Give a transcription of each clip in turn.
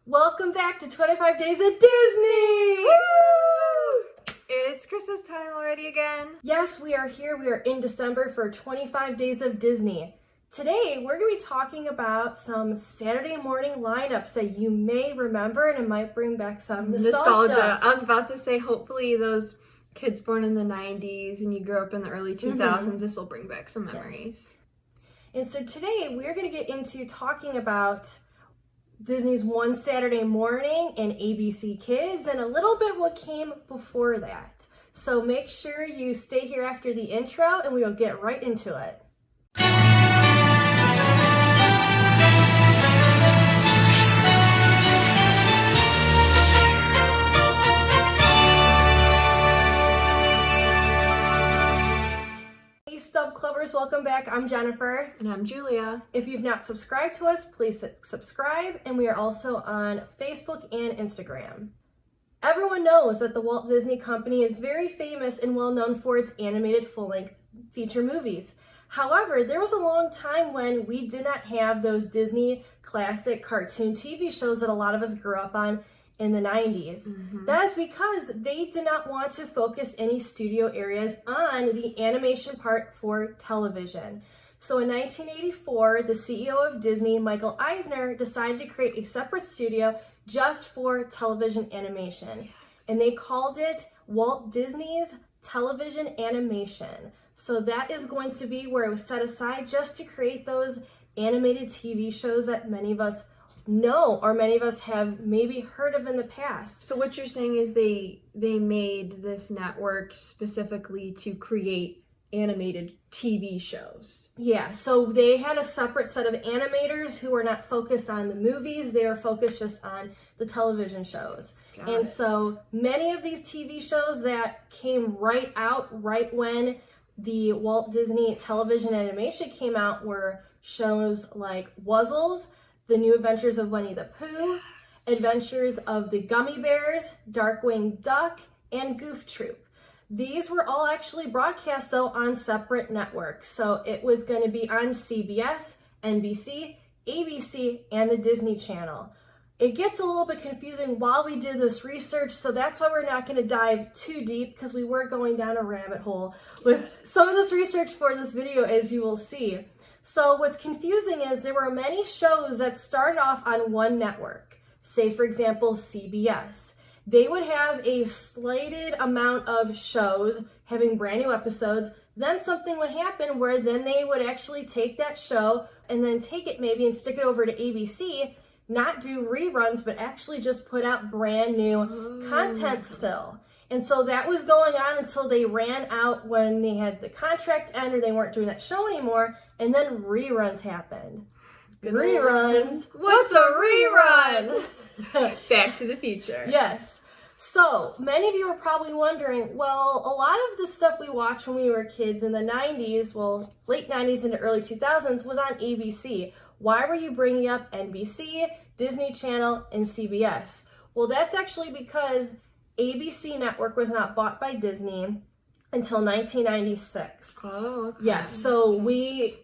Welcome back to 25 Days of Disney! Woo! It's Christmas time already again. Yes, we are here. We are in December for 25 Days of Disney. Today, we're going to be talking about some Saturday morning lineups that you may remember, and it might bring back some nostalgia. I was about to say, hopefully those kids born in the 90s and you grew up in the early 2000s, this will bring back some memories. Yes. And so today, we're going to get into talking about Disney's One Saturday Morning and ABC Kids, and a little bit what came before that. So make sure you stay here after the intro, and we will get right into it. Stub Clubbers, welcome back. I'm Jennifer. And I'm Julia. If you've not subscribed to us, please hit subscribe, and we are also on Facebook and Instagram. Everyone knows that the Walt Disney Company is very famous and well known for its animated full-length feature movies. However, there was a long time when we did not have those Disney classic cartoon TV shows that a lot of us grew up on in the 90s. That is because they did not want to focus any studio areas on the animation part for television. So in 1984, the CEO of Disney, Michael Eisner, decided to create a separate studio just for television animation. And they called it Walt Disney's Television Animation. So that is going to be where it was set aside just to create those animated TV shows that many of us know, or many of us have maybe heard of in the past. So what you're saying is they made this network specifically to create animated TV shows. Yeah, so they had a separate set of animators who were not focused on the movies, they were focused just on the television shows. So many of these TV shows that came right when the Walt Disney Television Animation came out were shows like Wuzzles, The New Adventures of Winnie the Pooh, Adventures of the Gummi Bears, Darkwing Duck, and Goof Troop. These were all actually broadcast, though, on separate networks. So it was going to be on CBS, NBC, ABC, and the Disney Channel. It gets a little bit confusing while we did this research, so that's why we're not going to dive too deep, because we were going down a rabbit hole with some of this research for this video, as you will see. So what's confusing is there were many shows that started off on one network. Say, for example, CBS. They would have a slated amount of shows having brand new episodes. Then something would happen where then they would actually take that show and then take it maybe and stick it over to ABC, not do reruns, but actually just put out brand new content still. And so that was going on until they ran out when they had the contract end or they weren't doing that show anymore, and then reruns happened. Reruns? What's a rerun? Back to the Future. Yes. So many of you are probably wondering, well, a lot of the stuff we watched when we were kids in the 90s, well, late 90s into early 2000s, was on ABC. Why were you bringing up NBC, Disney Channel, and CBS? Well, that's actually because ABC Network was not bought by Disney until 1996. Oh, okay. Yes, so we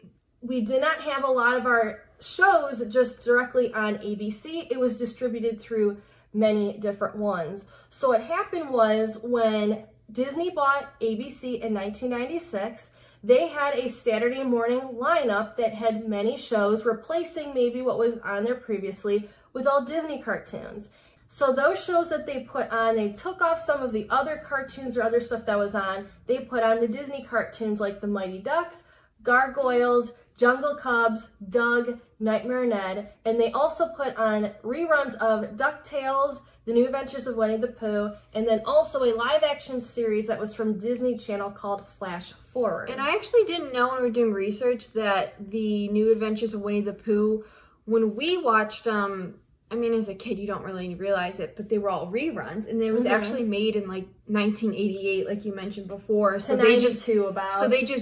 did not have a lot of our shows just directly on ABC. It was distributed through many different ones. So what happened was when Disney bought ABC in 1996, they had a Saturday morning lineup that had many shows, replacing maybe what was on there previously with all Disney cartoons. So those shows that they put on, they took off some of the other cartoons or other stuff that was on. They put on the Disney cartoons like the Mighty Ducks, Gargoyles, Jungle Cubs, Doug, Nightmare Ned, and they also put on reruns of DuckTales, The New Adventures of Winnie the Pooh, and then also a live-action series that was from Disney Channel called Flash Forward. And I actually didn't know when we were doing research that The New Adventures of Winnie the Pooh, when we watched them, I mean, as a kid, you don't really realize it, but they were all reruns, and it was actually made in like 1988, like you mentioned before. So they just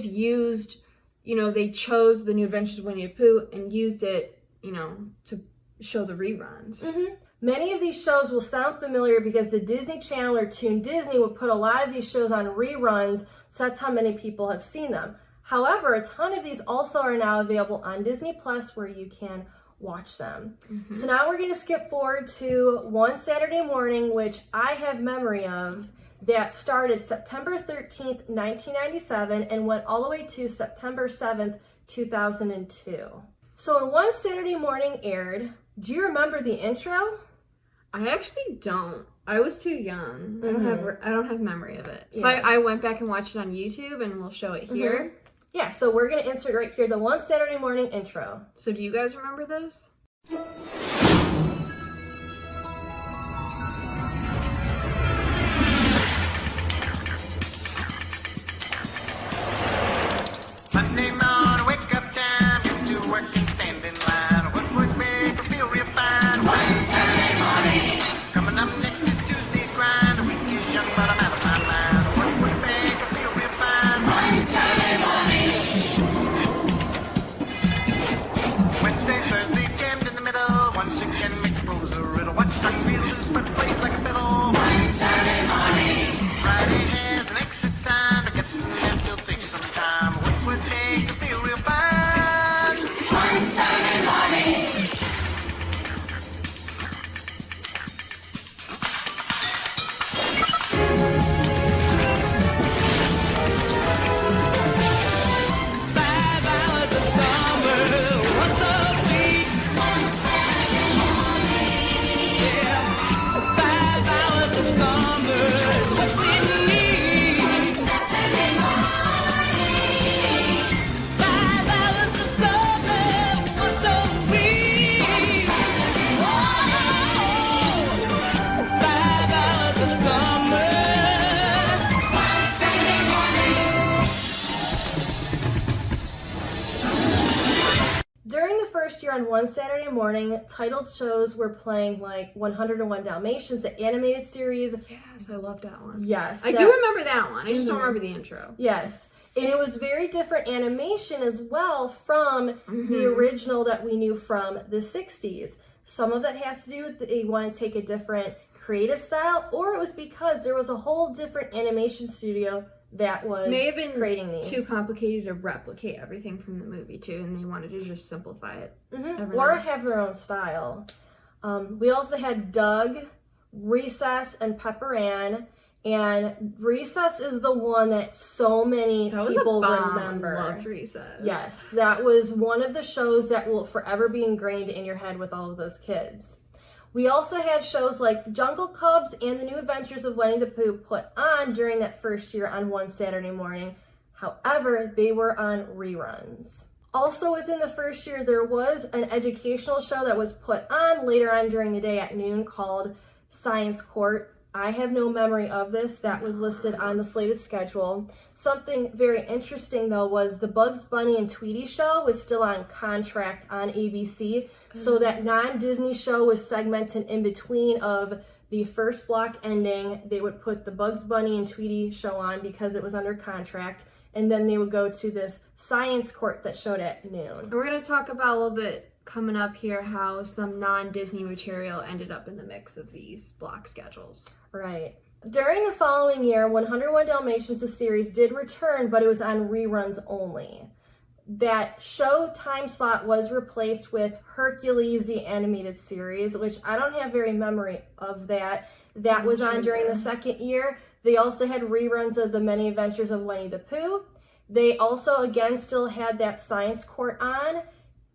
used, they chose The New Adventures of Winnie the Pooh and used it, to show the reruns. Many of these shows will sound familiar because the Disney Channel or Toon Disney would put a lot of these shows on reruns, so that's how many people have seen them. However, a ton of these also are now available on Disney Plus, where you can watch them. So now we're going to skip forward to one Saturday morning, which I have memory of, that started September 13th, 1997 and went all the way to September 7th, 2002. So when One Saturday Morning aired, do you remember the intro? I actually don't. I was too young. I don't have memory of it. So I went back and watched it on YouTube, and we'll show it here. Yeah, so we're going to insert right here the One Saturday Morning intro. So do you guys remember this? Monday morning, wake up time, get to work and stand in line. What would make you feel real fine? One Saturday morning. Coming up next is Tuesday's grind. The week is young, but I'm out of my mind. What would make you feel real fine? One Saturday morning. Wednesday, Thursday, jammed in the middle. Once again, mixed pose a riddle. What struck me loose, but plays like a fiddle? One Saturday morning. Friday has an exit sign, but gets there still takes some time. What would make you feel real fine? One Saturday morning. During the first year on One Saturday Morning, titled shows were playing like 101 Dalmatians, the animated series. Yes, I love that one. Yes. I do remember that one. I just don't remember the intro. Yes. And it was very different animation as well from the original that we knew from the 60s. Some of that has to do with they want to take a different creative style, or it was because there was a whole different animation studio that was creating these. Too complicated to replicate everything from the movie too, and they wanted to just simplify it. Or have their own style. We also had Doug, Recess, and Pepper Ann. And Recess is the one that so many people remember. I loved Recess. Yes, that was one of the shows that will forever be ingrained in your head with all of those kids. We also had shows like Jungle Cubs and The New Adventures of Winnie the Pooh put on during that first year on One Saturday Morning. However, they were on reruns. Also within the first year, there was an educational show that was put on later on during the day at noon called Science Court. I have no memory of this. That was listed on the slated schedule. Something very interesting though was the Bugs Bunny and Tweety show was still on contract on ABC. So that non-Disney show was segmented in between of the first block ending. They would put the Bugs Bunny and Tweety show on because it was under contract. And then they would go to this Science Court that showed at noon. And we're going to talk about a little bit coming up here how some non-Disney material ended up in the mix of these block schedules. Right. During the following year, 101 Dalmatians, the series, did return, but it was on reruns only. That show time slot was replaced with Hercules, the animated series, which I don't have very memory of that. That was on during the second year. They also had reruns of The Many Adventures of Winnie the Pooh. They also, again, still had that Science Court on,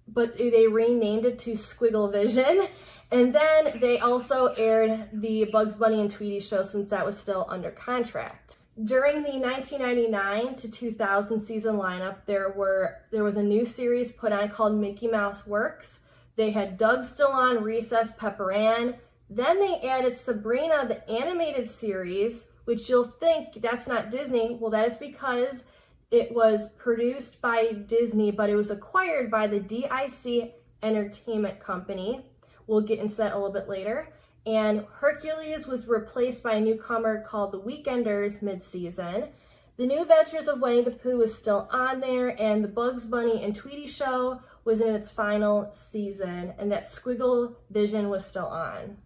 but they renamed it to Squiggle Vision. And then they also aired the Bugs Bunny and Tweety show since that was still under contract. During the 1999 to 2000 season lineup, there was a new series put on called Mickey Mouse Works. They had Doug still on, Recess, Pepper Ann. Then they added Sabrina, the animated series, which you'll think that's not Disney. Well, that is because it was produced by Disney, but it was acquired by the DIC Entertainment Company. We'll get into that a little bit later. And Hercules was replaced by a newcomer called The Weekenders mid-season. The New Adventures of Winnie the Pooh was still on there, and the Bugs Bunny and Tweety show was in its final season, and that Squiggle Vision was still on.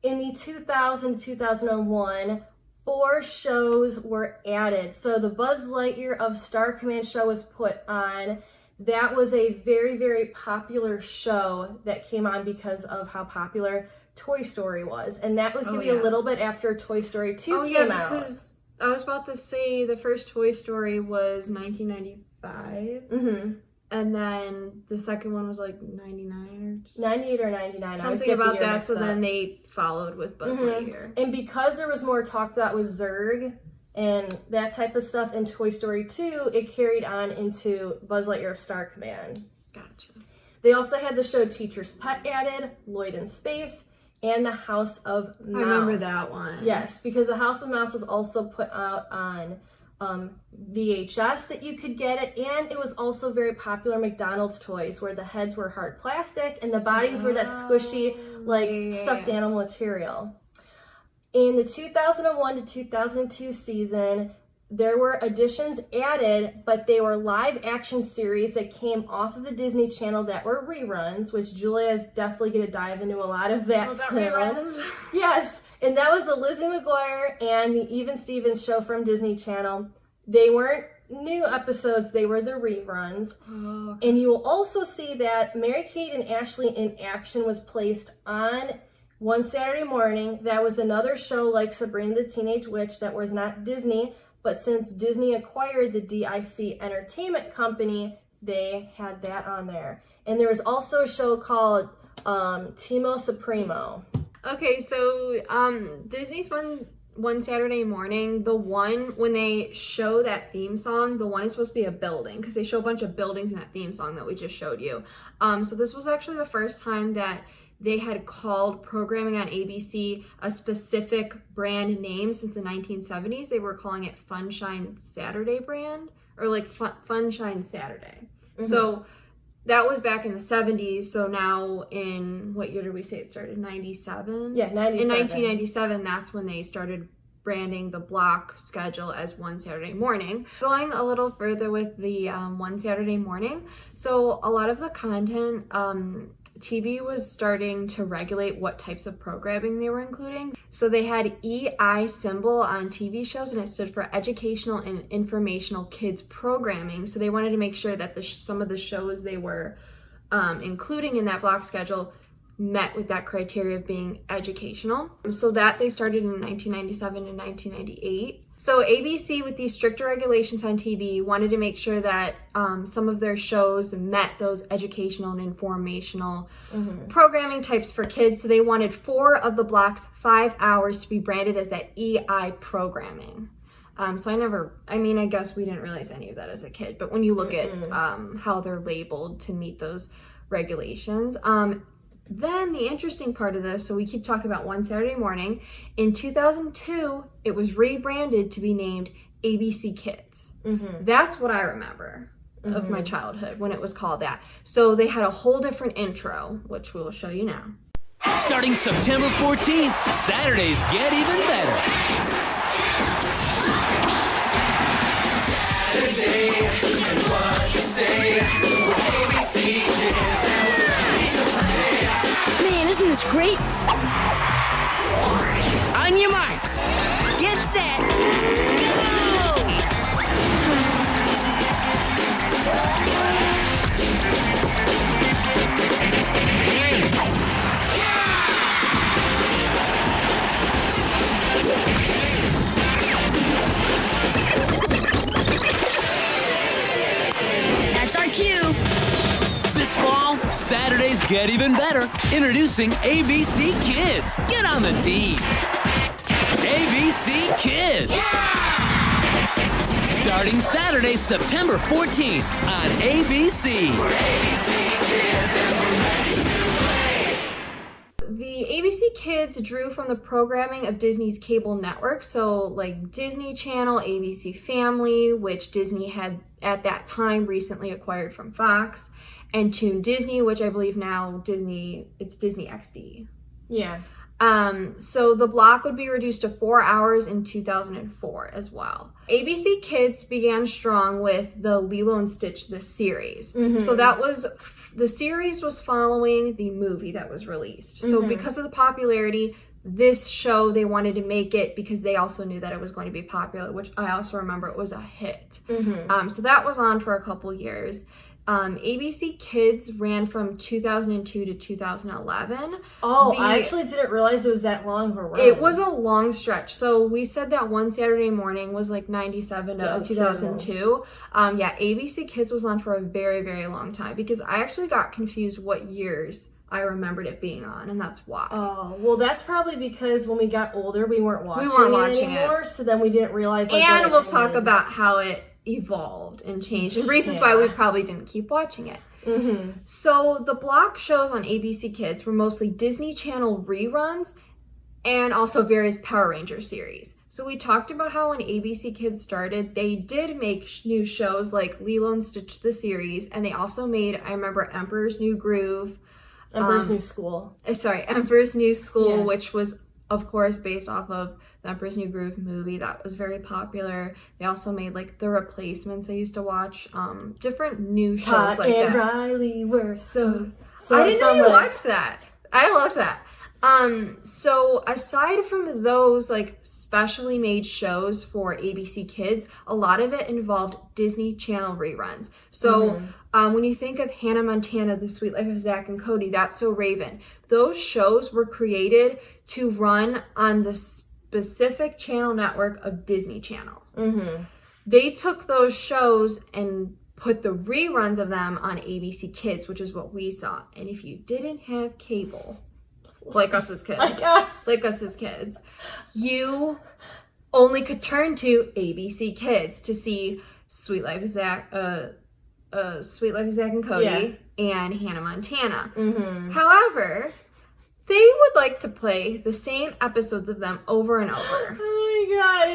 In the 2000 to 2001, 4 shows were added. So the Buzz Lightyear of Star Command show was put on. that was a very, very popular show that came on because of how popular Toy Story was. And that was going to be a little bit after Toy Story 2 came out. Because I was about to say the first Toy Story was 1995. Mm-hmm. And then the second one was like 99 or 98 or 99. Something about that, so then they followed with Buzz Lightyear. And because there was more talk that was Zurg and that type of stuff in Toy Story 2, it carried on into Buzz Lightyear of Star Command. Gotcha. They also had the show Teacher's Pet added, Lloyd in Space, and The House of Mouse. I remember that one. Yes, because The House of Mouse was also put out on VHS that you could get it, and it was also very popular McDonald's toys where the heads were hard plastic and the bodies were that squishy, like stuffed animal material. In the 2001 to 2002 season, there were additions added, but they were live action series that came off of the Disney Channel that were reruns, which Julia is definitely going to dive into a lot of that soon. Yes, and that was the Lizzie McGuire and the Even Stevens show from Disney Channel. They weren't new episodes, they were the reruns. Oh, okay. And you will also see that Mary-Kate and Ashley in Action was placed on one Saturday morning. That was another show like Sabrina the Teenage Witch that was not Disney, but since Disney acquired the DIC Entertainment Company, they had that on there. And there was also a show called Timo Supremo. Okay, so Disney's one Saturday morning, the one when they show that theme song, the one is supposed to be a building because they show a bunch of buildings in that theme song that we just showed you. So this was actually the first time that they had called programming on ABC a specific brand name since the 1970s. They were calling it Funshine Saturday brand, or like Funshine Saturday. Mm-hmm. So that was back in the 70s. So now in, what year did we say it started? 97? Yeah, 97. In 1997, that's when they started branding the block schedule as one Saturday morning. Going a little further with the one Saturday morning. So a lot of the content, TV was starting to regulate what types of programming they were including. So they had EI symbol on TV shows, and it stood for Educational and Informational Kids Programming. So they wanted to make sure that some of the shows they were including in that block schedule met with that criteria of being educational. So that they started in 1997 and 1998. So ABC, with these stricter regulations on TV, wanted to make sure that some of their shows met those educational and informational programming types for kids. So they wanted 4 of the block's 5 hours to be branded as that EI programming. So I guess we didn't realize any of that as a kid, but when you look at how they're labeled to meet those regulations. Then the interesting part of this, so we keep talking about one Saturday morning. In 2002, it was rebranded to be named ABC Kids. That's what I remember of my childhood when it was called that. So they had a whole different intro, which we will show you now. Starting September 14th, Saturdays get even better. Saturday, and what you say, ABC Kids, and we're ready to play. Man, isn't this great? On your marks, get set, go! That's our cue. This fall, Saturdays get even better. Introducing ABC Kids. Get on the team. ABC Kids. Yeah! Starting Saturday, September 14th on ABC. We're ABC Kids and we're ready to play. The ABC Kids drew from the programming of Disney's cable network, so like Disney Channel, ABC Family, which Disney had at that time recently acquired from Fox, and Toon Disney, which I believe now it's Disney XD. Yeah. So the block would be reduced to 4 hours in 2004 as well. ABC Kids began strong with the Lilo and Stitch, the series. So the series was following the movie that was released. So because of the popularity, this show, they wanted to make it because they also knew that it was going to be popular, which I also remember it was a hit. So that was on for a couple years. ABC Kids ran from 2002 to 2011. Oh, I actually didn't realize it was that long of a run. It was a long stretch. So we said that One Saturday Morning was like 97 to 2002. Yeah, ABC Kids was on for a very, very long time because I actually got confused what years I remembered it being on, and that's why. Oh, well, that's probably because when we got older, we weren't watching it anymore, so then we didn't realize. And we'll talk about how it evolved and changed and reasons why we probably didn't keep watching it. So the block shows on ABC Kids were mostly Disney Channel reruns and also various Power Ranger series. So we talked about how when ABC Kids started, they did make new shows like Lilo and Stitch the series, and they also made, I remember, Emperor's New Groove. Emperor's New School. Emperor's New School, which was, of course, based off of the Emperor's New Groove movie. That was very popular. They also made, like, The Replacements I used to watch. Different new shows Todd like and that. Riley were so I didn't know you watched that. I love that. So aside from those, like, specially made shows for ABC Kids, a lot of it involved Disney Channel reruns. So when you think of Hannah Montana, The Sweet Life of Zack and Cody, That's So Raven, those shows were created to run on the specific channel network of Disney Channel. They took those shows and put the reruns of them on ABC Kids, which is what we saw. And if you didn't have cable, like us as kids, you only could turn to ABC Kids to see Sweet Life of Zack and Cody and Hannah Montana. However, they would like to play the same episodes of them over and over. Oh my god,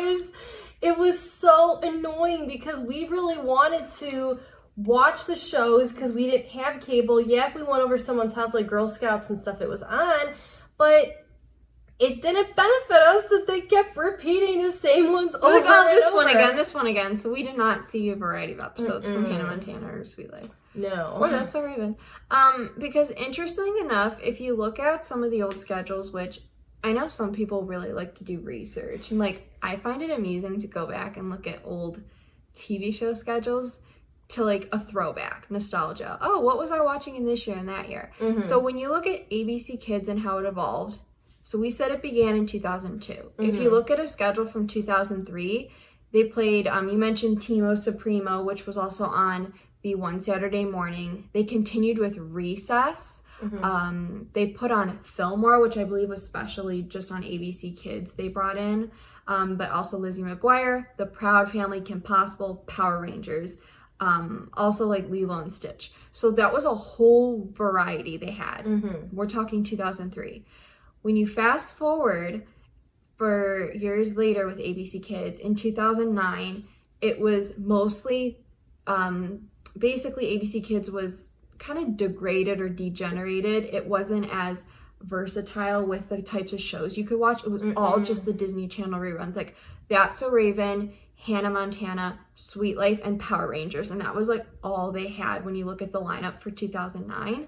it was so annoying because we really wanted to watch the shows because we didn't have cable. Yeah, if we went over someone's house like Girl Scouts and stuff, it was on, but it didn't benefit us that they kept repeating the same ones over and over. This one again. So we did not see a variety of episodes from Hannah Montana or Sweet Life. No. Or That's So Raven. Because interesting enough, if you look at some of the old schedules, which I know some people really like to do research, and like I find it amusing to go back and look at old TV show schedules to like a throwback, nostalgia. Oh, what was I watching in this year and that year? So when you look at ABC Kids and how it evolved, so we said it began in 2002. If you look at a schedule from 2003, they played, you mentioned Timo Supremo, which was also on the One Saturday Morning. They continued with Recess. They put on Fillmore, which I believe was specially just on ABC Kids they brought in. But also Lizzie McGuire, The Proud Family, Kim Possible, Power Rangers. Also like Lilo and Stitch. So that was a whole variety they had. We're talking 2003. When you fast forward for years later with ABC Kids, in 2009, it was mostly, basically ABC Kids was kind of degraded or degenerated. It wasn't as versatile with the types of shows you could watch. It was all just the Disney Channel reruns, like That's So Raven, Hannah Montana, Sweet Life, and Power Rangers, and that was like all they had when you look at the lineup for 2009.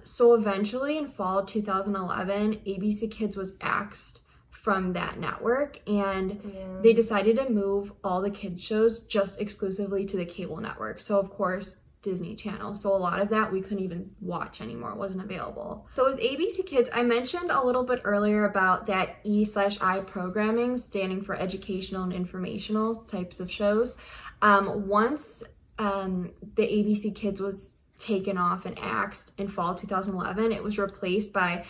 So eventually in fall of 2011, ABC Kids was axed from that network, and they decided to move all the kids shows just exclusively to the cable network. So of course Disney Channel. So a lot of that we couldn't even watch anymore. It wasn't available. So with ABC Kids, I mentioned a little bit earlier about that E/I programming, standing for educational and informational types of shows. Once the ABC Kids was taken off and axed in fall 2011, it was replaced by,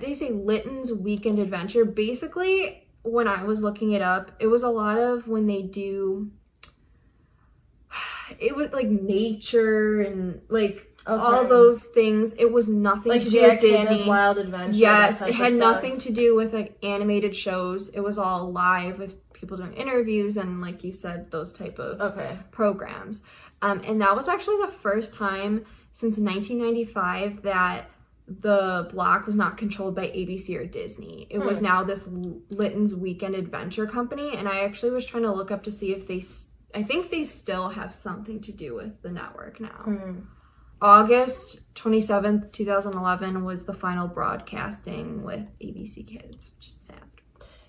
they say, Litton's Weekend Adventure. Basically, when I was looking it up, it was a lot of when they do, it was like nature and like all those things. It was nothing like to do with Disney. Hannah's Wild Adventure. Yes, it had nothing to do with like animated shows. It was all live with people doing interviews and, like you said, those type of programs. And that was actually the first time since 1995 that the block was not controlled by ABC or Disney. It was now this Litton's Weekend Adventure company, and I actually was trying to look up to see if I think they still have something to do with the network now. August 27th, 2011 was the final broadcasting with ABC Kids, which is sad.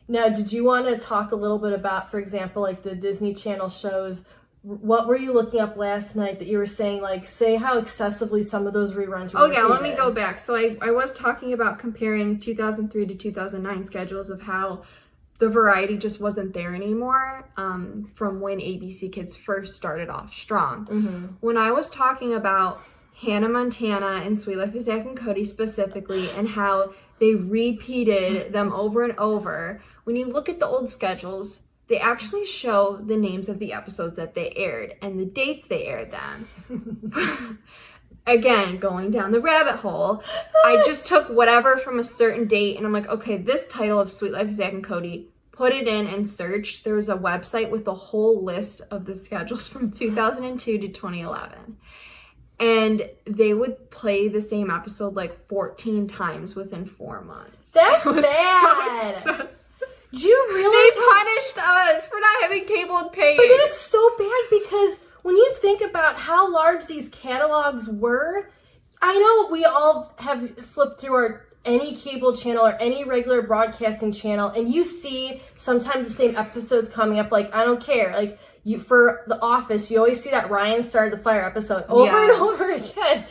Now, did you want to talk a little bit about, for example, like the Disney Channel shows what were you looking up last night that you were saying, like, say how excessively some of those reruns were Okay, let me repeated? go back. So I was talking about comparing 2003 to 2009 schedules of how the variety just wasn't there anymore from when ABC Kids first started off strong. When I was talking about Hannah Montana and Sweet Life of Zack and Cody specifically, and how they repeated them over and over, when you look at the old schedules, they actually show the names of the episodes that they aired and the dates they aired them. Again, going down the rabbit hole, I just took whatever from a certain date and I'm like, okay, this title of Sweet Life of Zack and Cody, put it in and searched. There was a website with a whole list of the schedules from 2002 to 2011. And they would play the same episode like 14 times within 4 months. That's It was bad. so excessive. Do you They realize punished us for not having cable and paying. But that's so bad because when you think about how large these catalogs were, I know we all have flipped through any cable channel or any regular broadcasting channel, and you see sometimes the same episodes coming up. Like, I don't care. Like, you for The Office, you always see that Ryan started the fire episode over and over again.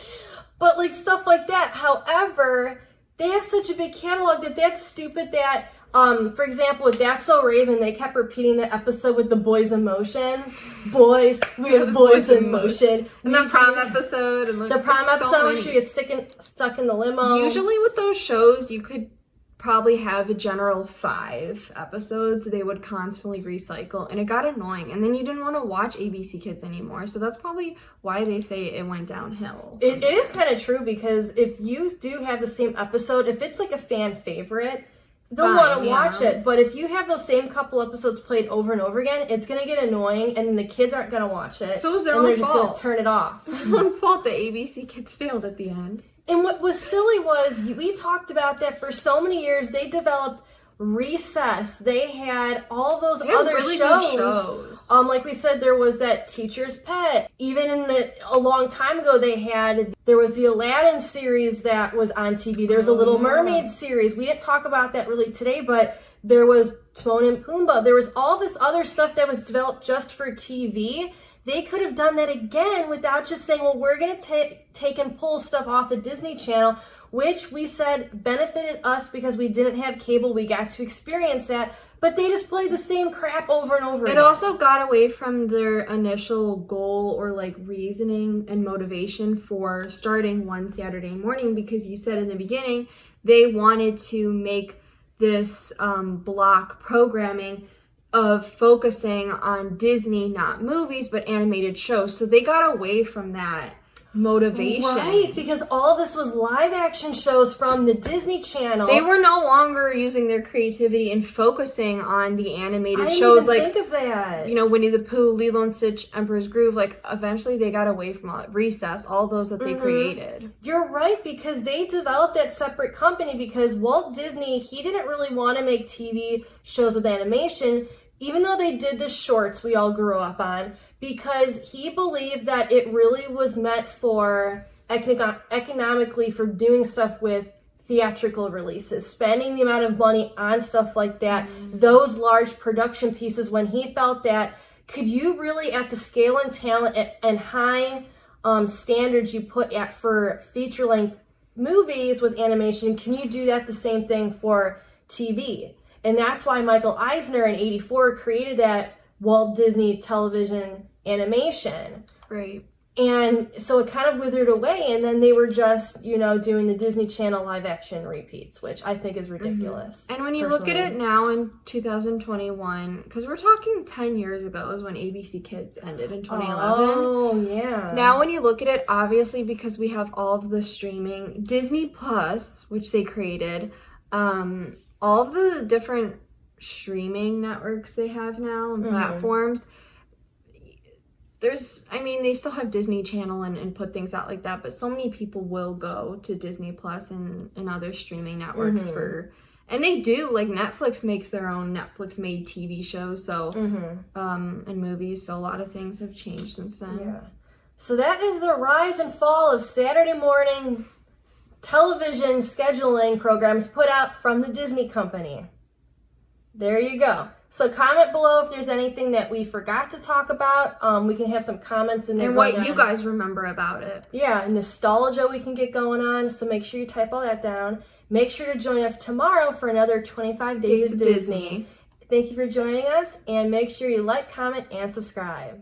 But like stuff like that. However, they have such a big catalog that's stupid that. For example, with That's So Raven, they kept repeating the episode with the boys in motion. Boys, we have boys in motion. And the prom episode. And The prom episode where she gets stuck in the limo. Usually with those shows, you could probably have a general 5 episodes they would constantly recycle, and it got annoying. And then you didn't want to watch ABC Kids anymore. So that's probably why they say it went downhill. It is kind of true because if you do have the same episode, if it's like a fan favorite, they'll want to watch it. But if you have those same couple episodes played over and over again, it's going to get annoying, and the kids aren't going to watch it. So it was their and own they're just going fault. to turn it off. It's their own fault that ABC Kids failed at the end. And what was silly was, we talked about that for so many years. They developed Recess. They had all those other really shows. good shows. Like we said, there was that Teacher's Pet. Even a long time ago, there was the Aladdin series that was on TV. There was a Little Mermaid series. We didn't talk about that really today, but there was Timon and Pumbaa. There was all this other stuff that was developed just for TV. They could have done that again without just saying, well, we're going to take and pull stuff off of Disney Channel, which we said benefited us because we didn't have cable. We got to experience that, but they just played the same crap over and over again. It also got away from their initial goal or like reasoning and motivation for starting one Saturday morning, because you said in the beginning they wanted to make this block programming of focusing on Disney, not movies, but animated shows. So they got away from that motivation. Right, because all this was live action shows from the Disney Channel. They were no longer using their creativity and focusing on the animated I didn't shows even like, think of that. you know, Winnie the Pooh, Lilo and Stitch, Emperor's Groove. Like, eventually they got away from all that. Recess, all those that they created. You're right, because they developed that separate company because Walt Disney, he didn't really want to make TV shows with animation, even though they did the shorts we all grew up on, because he believed that it really was meant for economically for doing stuff with theatrical releases, spending the amount of money on stuff like that, those large production pieces, when he felt that, could you really, at the scale and talent and high standards you put at for feature-length movies with animation, can you do that the same thing for TV? And that's why Michael Eisner in '84 created that Walt Disney Television Animation. Right. And so it kind of withered away, and then they were just, doing the Disney Channel live action repeats, which I think is ridiculous. And when you look at it now in 2021, because we're talking 10 years ago is when ABC Kids ended in 2011. Oh, yeah. Now when you look at it, obviously because we have all of the streaming, Disney Plus, which they created, all of the different streaming networks they have now and platforms, they still have Disney Channel and put things out like that, but so many people will go to Disney Plus and other streaming networks and they do, like Netflix makes their own Netflix-made TV shows, so, and movies, so a lot of things have changed since then. Yeah. So that is the rise and fall of Saturday morning television scheduling programs put out from the Disney Company. There you go. So comment below if there's anything that we forgot to talk about. We can have some comments in there. And what you guys remember about it. Yeah, nostalgia we can get going on. So make sure you type all that down. Make sure to join us tomorrow for another 25 Days of Disney. Thank you for joining us, and make sure you like, comment, and subscribe.